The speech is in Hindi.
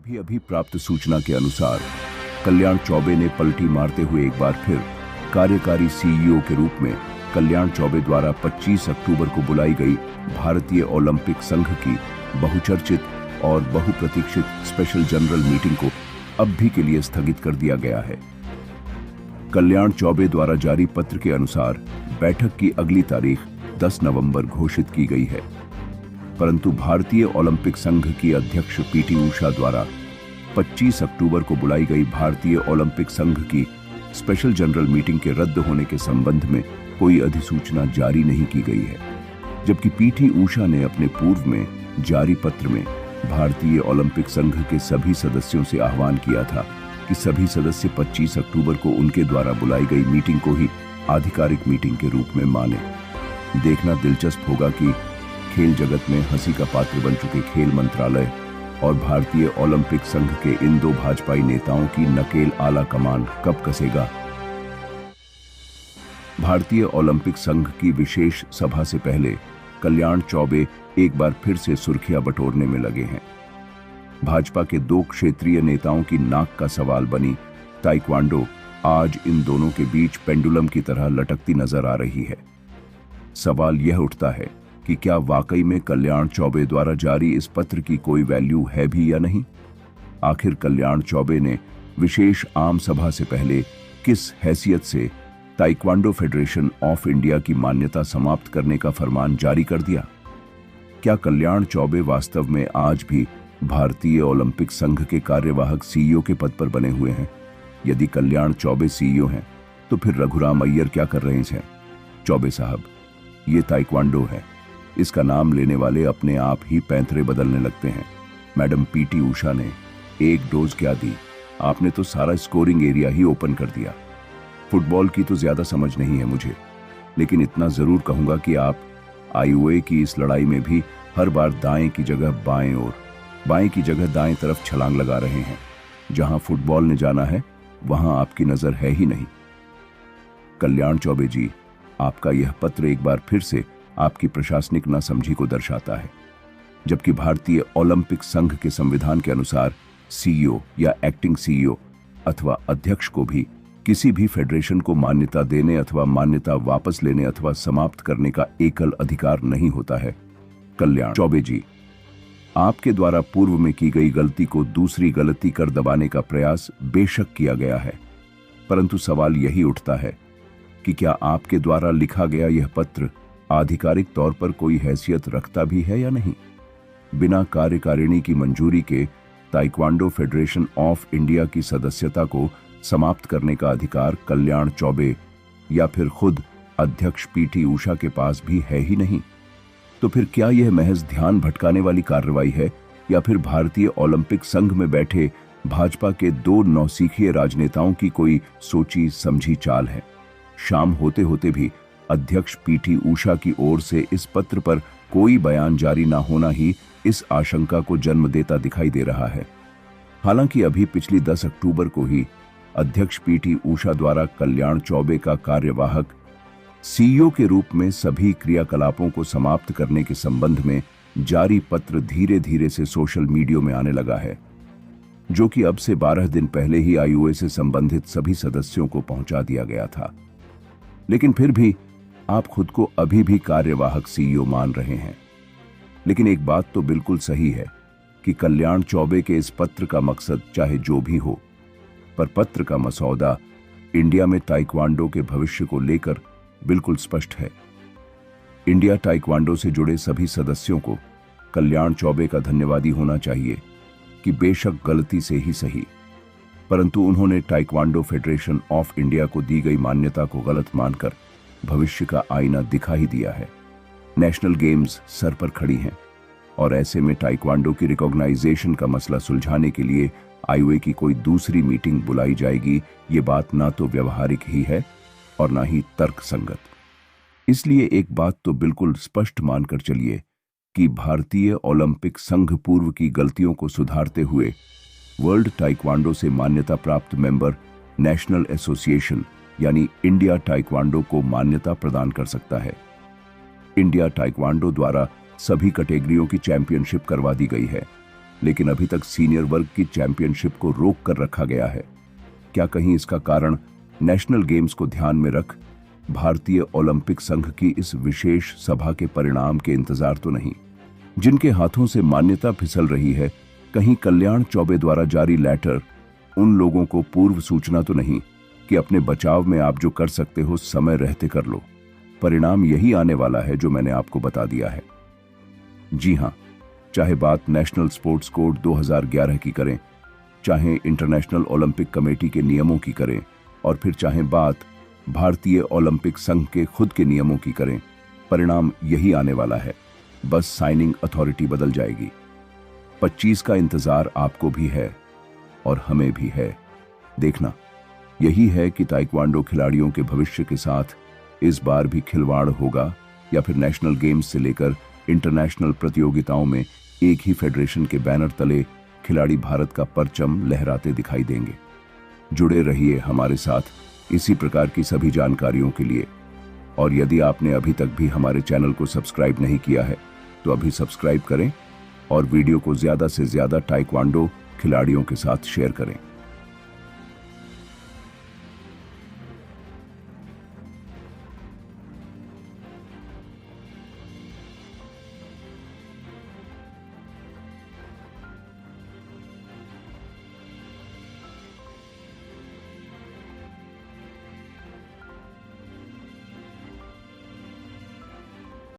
अभी अभी प्राप्त सूचना के अनुसार कल्याण चौबे ने पलटी मारते हुए एक बार फिर कार्यकारी सीईओ के रूप में कल्याण चौबे द्वारा 25 अक्टूबर को बुलाई गई भारतीय ओलंपिक संघ की बहुचर्चित और बहुप्रतीक्षित स्पेशल जनरल मीटिंग को अब भी के लिए स्थगित कर दिया गया है। कल्याण चौबे द्वारा जारी पत्र के अनुसार बैठक की अगली तारीख 10 नवंबर घोषित की गई है, परंतु भारतीय ओलंपिक संघ की अध्यक्ष पीटी उषा द्वारा 25 अक्टूबर को बुलाई गई भारतीय ओलंपिक संघ की स्पेशल जनरल मीटिंग के रद्द होने के संबंध में कोई अधिसूचना जारी नहीं की गई है, जबकि पीटी उषा ने अपने पूर्व में जारी पत्र में भारतीय ओलंपिक संघ के सभी सदस्यों से आह्वान किया था कि सभी सदस्य 25 अक्टूबर को उनके द्वारा बुलाई गई मीटिंग को ही आधिकारिक मीटिंग के रूप में माने। देखना दिलचस्प होगा कि खेल जगत में हंसी का पात्र बन चुके खेल मंत्रालय और भारतीय ओलंपिक संघ के इन दो भाजपाई नेताओं की नकेल आला कमान कब कसेगा। भारतीय ओलंपिक संघ की विशेष सभा से पहले कल्याण चौबे एक बार फिर से सुर्खियां बटोरने में लगे हैं। भाजपा के दो क्षेत्रीय नेताओं की नाक का सवाल बनी ताइक्वांडो आज इन दोनों के बीच पेंडुलम की तरह लटकती नजर आ रही है। सवाल यह उठता है कि क्या वाकई में कल्याण चौबे द्वारा जारी इस पत्र की कोई वैल्यू है भी या नहीं। आखिर कल्याण चौबे ने विशेष आम सभा से पहले किस हैसियत से ताइक्वांडो फेडरेशन ऑफ इंडिया की मान्यता समाप्त करने का फरमान जारी कर दिया। क्या कल्याण चौबे वास्तव में आज भी भारतीय ओलंपिक संघ के कार्यवाहक सीईओ के पद पर बने हुए हैं? यदि कल्याण चौबे सीईओ हैं तो फिर रघुराम अय्यर क्या कर रहे हैं? चौबे साहब, ये ताइक्वांडो है, इसका नाम लेने वाले अपने आप ही पैंतरे बदलने लगते हैं। मैडम पीटी उषा ने एक डोज क्या दी, आपने तो सारा स्कोरिंग एरिया ही ओपन कर दिया। फुटबॉल की तो ज्यादा समझ नहीं है मुझे, लेकिन इतना जरूर कहूंगा कि आप आईओए की इस लड़ाई में भी हर बार दाएं की जगह बाएं और बाएं की जगह दाएं तरफ छलांग लगा रहे हैं। जहां फुटबॉल ने जाना है वहां आपकी नजर है ही नहीं। कल्याण चौबे जी, आपका यह पत्र एक बार फिर से आपकी प्रशासनिक नासमझी को दर्शाता है। जबकि भारतीय ओलंपिक संघ के संविधान के अनुसार सीईओ या एक्टिंग सीईओ अथवा अध्यक्ष को भी किसी भी फेडरेशन को मान्यता देने अथवा मान्यता वापस लेने अथवा समाप्त करने का एकल अधिकार नहीं होता है। कल्याण चौबे जी, आपके द्वारा पूर्व में की गई गलती को दूसरी गलती कर दबाने का प्रयास बेशक किया गया है, परंतु सवाल यही उठता है कि क्या आपके द्वारा लिखा गया यह पत्र आधिकारिक तौर पर कोई हैसियत रखता भी है या नहीं। बिना कार्यकारिणी की मंजूरी के ताइक्वांडो फेडरेशन ऑफ इंडिया की सदस्यता को समाप्त करने का अधिकार कल्याण चौबे या फिर खुद अध्यक्ष पीटी उषा के पास भी है ही नहीं। तो फिर क्या यह महज ध्यान भटकाने वाली कार्रवाई है या फिर भारतीय ओलंपिक संघ में बैठे भाजपा के दो नौसिखिए राजनेताओं की कोई सोची समझी चाल है। शाम होते होते भी अध्यक्ष पीटी उषा की ओर से इस पत्र पर कोई बयान जारी न होना ही इस आशंका को जन्म देता दिखाई दे रहा है। हालांकि अभी पिछली 10 अक्टूबर को ही अध्यक्ष पीटी उषा द्वारा कल्याण चौबे का कार्यवाहक सीईओ के रूप में सभी क्रियाकलापों को समाप्त करने के संबंध में जारी पत्र धीरे धीरे से सोशल मीडिया में आने लगा है, जो कि अब से 12 दिन पहले ही आईओए से संबंधित सभी सदस्यों को पहुंचा दिया गया था। लेकिन फिर भी आप खुद को अभी भी कार्यवाहक सीईओ मान रहे हैं। लेकिन एक बात तो बिल्कुल सही है कि कल्याण चौबे के इस पत्र का मकसद चाहे जो भी हो, पर पत्र का मसौदा इंडिया में ताइक्वांडो के भविष्य को लेकर बिल्कुल स्पष्ट है। इंडिया ताइक्वांडो से जुड़े सभी सदस्यों को कल्याण चौबे का धन्यवादी होना चाहिए कि बेशक गलती से ही सही, परंतु उन्होंने ताइक्वांडो फेडरेशन ऑफ इंडिया को दी गई मान्यता को गलत मानकर भविष्य का आईना दिखा ही दिया है। नेशनल गेम्स सर पर खड़ी हैं और ऐसे में ताइक्वांडो की रिकॉग्नाइजेशन का मसला सुलझाने के लिए आईओए की कोई दूसरी मीटिंग बुलाई जाएगी, ये बात ना तो व्यवहारिक ही है और ना ही तर्कसंगत। इसलिए एक बात तो बिल्कुल स्पष्ट मानकर चलिए कि भारतीय ओलंपिक संघ पूर्व की गलतियों को सुधारते हुए वर्ल्ड ताइक्वांडो से मान्यता प्राप्त मेंबर नेशनल एसोसिएशन यानी इंडिया ताइक्वांडो को मान्यता प्रदान कर सकता है। इंडिया ताइक्वांडो द्वारा सभी कैटेगरियों की चैंपियनशिप करवा दी गई है लेकिन अभी तक सीनियर वर्ग की चैंपियनशिप को रोक कर रखा गया है। क्या कहीं इसका कारण नेशनल गेम्स को ध्यान में रख भारतीय ओलंपिक संघ की इस विशेष सभा के परिणाम के इंतजार तो नहीं? जिनके हाथों से मान्यता फिसल रही है, कहीं कल्याण चौबे द्वारा जारी लेटर उन लोगों को पूर्व सूचना तो नहीं कि अपने बचाव में आप जो कर सकते हो समय रहते कर लो? परिणाम यही आने वाला है जो मैंने आपको बता दिया है। जी हां, चाहे बात नेशनल स्पोर्ट्स कोड 2011 की करें, चाहे इंटरनेशनल ओलंपिक कमेटी के नियमों की करें, और फिर चाहे बात भारतीय ओलंपिक संघ के खुद के नियमों की करें, परिणाम यही आने वाला है। बस साइनिंग अथॉरिटी बदल जाएगी। 25 का इंतजार आपको भी है और हमें भी है। देखना यही है कि ताइक्वांडो खिलाड़ियों के भविष्य के साथ इस बार भी खिलवाड़ होगा, या फिर नेशनल गेम्स से लेकर इंटरनेशनल प्रतियोगिताओं में एक ही फेडरेशन के बैनर तले खिलाड़ी भारत का परचम लहराते दिखाई देंगे। जुड़े रहिए हमारे साथ इसी प्रकार की सभी जानकारियों के लिए। और यदि आपने अभी तक भी हमारे चैनल को सब्सक्राइब नहीं किया है तो अभी सब्सक्राइब करें और वीडियो को ज्यादा से ज्यादा ताइक्वांडो खिलाड़ियों के साथ शेयर करें।